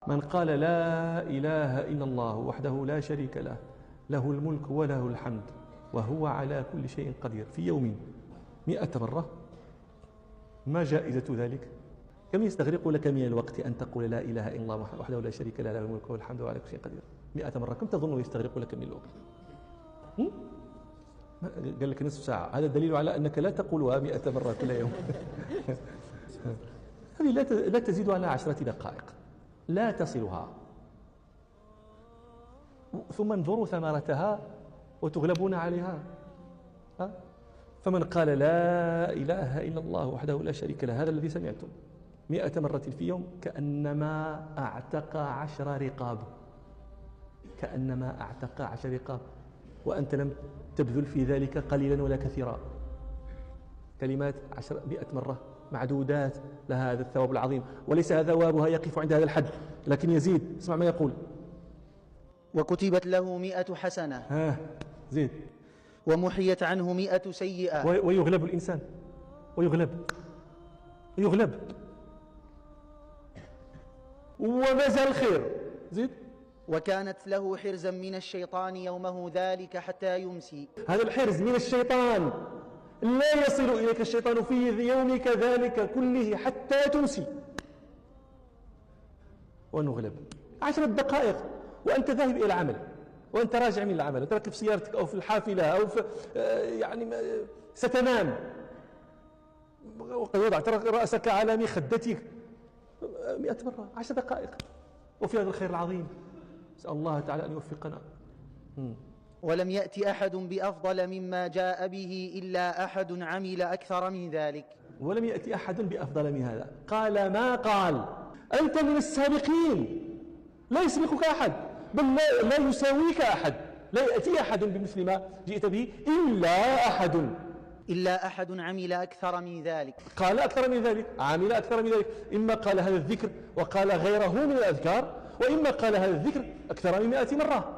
من قال لا إله إلا الله وحده لا شريك له له الملك وله الحمد وهو على كل شيء قدير في يوم 100 مرة، ما جائزة ذلك؟ كم يستغرق لك من الوقت أن تقول لا إله إلا الله وحده لا شريك له له الملك وله الحمد وعلى كل شيء قدير 100 مرة؟ كم تظن يستغرق لك من الوقت؟ قال لك نصف ساعة. هذا دليل على أنك لا تقولها 100 مرة كل يوم. هذه لا تزيد على 10 دقائق، لا تصلها. ثم انظروا ثمرتها وتغلبون عليها. فمن قال لا إله إلا الله وحده لا شريك له، هذا الذي سمعتم 100 مرة في يوم، كأنما أعتق 10 رقاب، كأنما أعتق 10 رقاب، وأنت لم تبذل في ذلك قليلا ولا كثيرا. كلمات 100 مرة معدودات لها هذا الثواب العظيم، وليس هذا ثوابها يقف عند هذا الحد، لكن يزيد. اسمع ما يقول: وكتبت له 100 حسنة. زيد: ومحيت عنه 100 سيئة. ويغلب الإنسان، ويغلب وما زال خير. زيد: وكانت له حرزا من الشيطان يومه ذلك حتى يمسي. هذا الحرز من الشيطان، لا يصل إليك الشيطان في يومك ذلك كله حتى تمسي. ونغلب 10 دقائق وأنت ذاهب إلى العمل، وأنت راجع من العمل، أنت راكب في سيارتك أو في الحافلة أو في يعني ستنام، وقد وضعت رأسك على مخدتك 100 مرة 10 دقائق، وفي هذا الخير العظيم. نسأل الله تعالى أن يوفقنا. ولم يأتي أحد بأفضل مما جاء به إلا أحد عمل أكثر من ذلك. ولم يأتي أحد بأفضل من هذا. قال ما قال: أنت من السابقين، لا يسبقك أحد، بل لا يساويك أحد، لا يأتي أحد بمثل ما جئت به إلا أحد عمل أكثر من ذلك. قال أكثر من ذلك، عمل أكثر من ذلك. إما قال هذا الذكر وقال غيره من الأذكار، وإما قال هذا الذكر أكثر من 100 مرة.